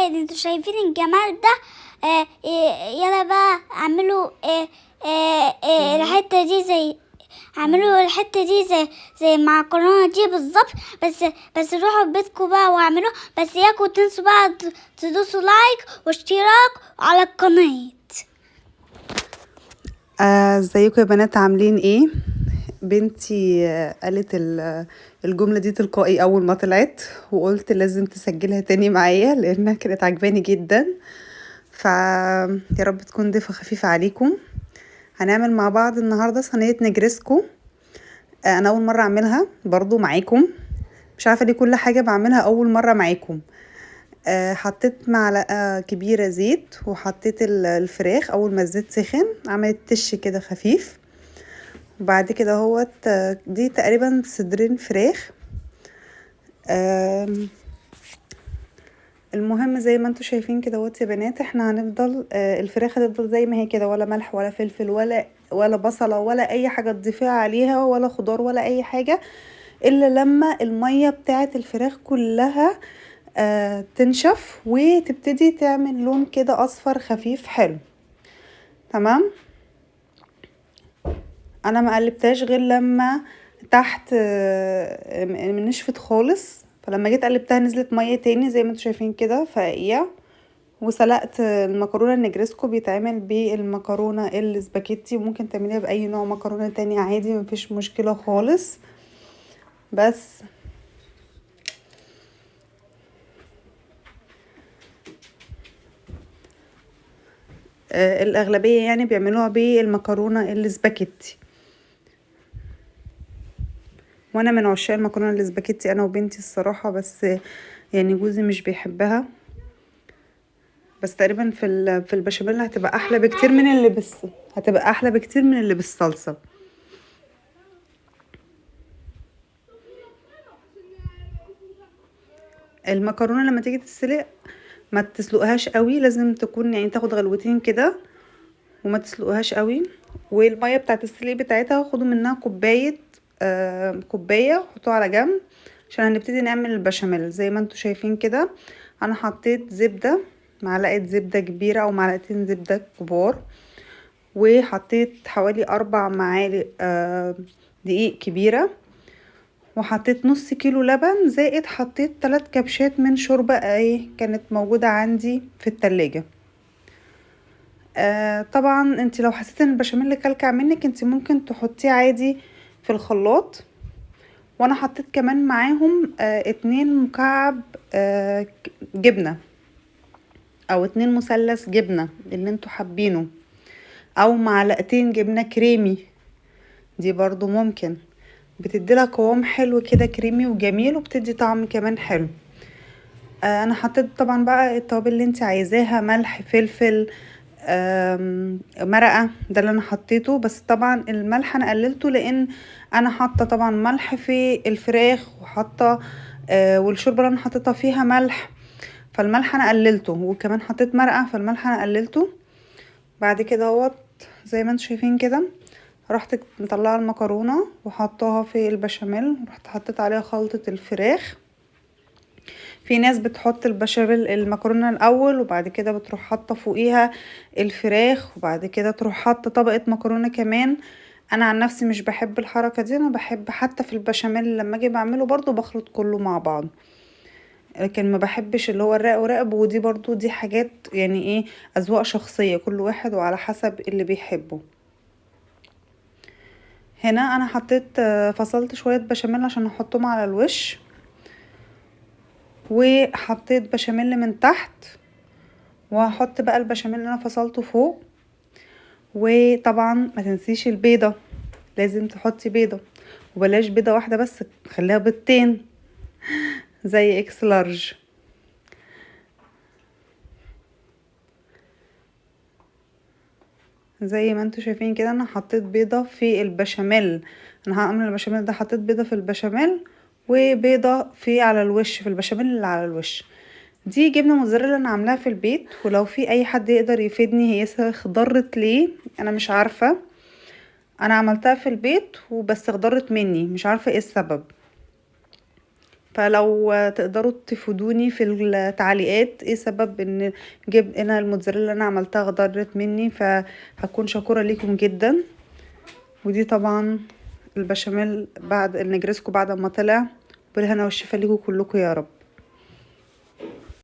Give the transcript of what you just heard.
انتوا شايفين الجمال ده؟ يلا بقى اعملوا الحتة دي زي اعملوا الحتة دي زي المعكرونة دي بالظبط. بس روحوا بيتكم بقى واعملوا، بس ياكوا تنسوا بقى تدوسوا لايك واشتراك على القناة. ازيكم يا بنات، عاملين ايه؟ بنتي قالت الجملة دي تلقائي اول ما طلعت، وقلت لازم تسجلها تاني معايا لانها كانت عجباني جدا. يا رب تكون ضيفة خفيفة عليكم. هنعمل مع بعض النهاردة صينية نجرسكو. انا اول مرة اعملها برضو معاكم، مش عارفة ليه كل حاجة بعملها اول مرة معاكم. حطيت معلقة كبيرة زيت، وحطيت الفراخ. اول ما الزيت سخن عملت تش كده خفيف، وبعد كده هوت دي تقريبا صدرين فراخ. المهم زي ما انتوا شايفين كده يا بنات، احنا هنفضل الفراخ هتفضل زي ما هي كده، ولا ملح ولا فلفل ولا بصلة ولا اي حاجة تضيفيها عليها، ولا خضار ولا اي حاجة، الا لما المية بتاعه الفراخ كلها تنشف وتبتدي تعمل لون كده اصفر خفيف حلو. تمام. انا ما قلبتهاش غير لما تحت نشفت خالص، فلما جيت قلبتها نزلت ميه تاني زي ما انتوا شايفين كده فقيه. وسلقت المكرونه النجرسكو، بيتعمل بالمكرونه الاسباجيتي، وممكن تعمليها باي نوع مكرونه تاني عادي، مفيش مشكله خالص. بس الاغلبيه يعني بيعملوها بالمكرونه الاسباجيتي، وانا من عشاق المكرونه الاسباجيتي انا وبنتي الصراحه، بس يعني جوزي مش بيحبها. بس تقريبا في البشاميل هتبقى احلى بكتير من اللي بالصلصه. المكرونه لما تيجي تتسلق ما تسلقهاش قوي، لازم تكون يعني تاخد غلوتين كده وما تسلقهاش قوي. والميه بتاعت السلق بتاعتها خدوا منها كوبايه، حطوها على جنب عشان هنبتدي نعمل البشاميل. زي ما انتوا شايفين كده انا حطيت زبده، معلقه زبده كبيره او معلقتين زبده كبار، وحطيت حوالي 4 معالق دقيق كبيره، وحطيت نص كيلو لبن، زائد حطيت 3 كبشات من شوربه كانت موجوده عندي في التلاجة. طبعا انت لو حسيت ان البشاميل كلكع منك انت ممكن تحطيه عادي في الخلاط. وانا حطيت كمان معاهم 2 مكعب جبنه، او 2 مثلث جبنه اللي انتوا حابينه، او معلقتين جبنه كريمي، دي برضو ممكن، بتديلها قوام حلو كده كريمي وجميل، وبتدي طعم كمان حلو. انا حطيت طبعا بقى التوابل اللي انت عايزاها، ملح فلفل مرقه، ده اللي انا حطيته. بس طبعا الملح انا قللته لان انا حاطه طبعا ملح في الفراخ، وحاطه والشوربه اللي انا حطيتها فيها ملح، فالملح انا قللته، وكمان حطيت مرقه فالملح انا قللته. بعد كده اهوت زي ما انتم شايفين كده رحت مطلعه المكرونه وحطاها في البشاميل، ورحت حطيت عليها خلطه الفراخ. في ناس بتحط البشاميل المكرونه الاول وبعد كده بتروح حاطه فوقيها الفراخ، وبعد كده تروح حاطه طبقه مكرونه كمان. انا عن نفسي مش بحب الحركه دي، انا بحب حتى في البشاميل لما اجي بعمله برضو بخلط كله مع بعض، لكن ما بحبش اللي هو الرق ورقب. ودي برضو دي حاجات يعني ايه، اذواق شخصيه كل واحد وعلى حسب اللي بيحبه. هنا انا حطيت فصلت شويه بشاميل عشان احطهم على الوش، وحطيت بشاميل من تحت، وهحط بقى البشاميل اللي انا فصلته فوق. وطبعا ما تنسيش البيضه، لازم تحطي بيضه، وبلاش بيضه واحده بس، خليها بيضتين زي اكس لارج. زي ما انتوا شايفين كده انا حطيت بيضه في البشاميل، انا هعمل البشاميل ده حطيت بيضه في البشاميل وبيضه في على الوش، في البشاميل اللي على الوش. دي جبنه موتزاريلا انا عاملاها في البيت، ولو في اي حد يقدر يفيدني هي اخضرت ليه انا مش عارفه، انا عملتها في البيت وبس اخضرت مني، مش عارفه ايه السبب. فلو تقدروا تفيدوني في التعليقات ايه سبب ان انا الموتزاريلا اللي انا عملتها غدرت مني، فهكون شكورة ليكم جدا. ودي طبعا البشاميل بعد النجرسكو بعد ما طلع. بالهنا والشفا ليكم كلكم يا رب.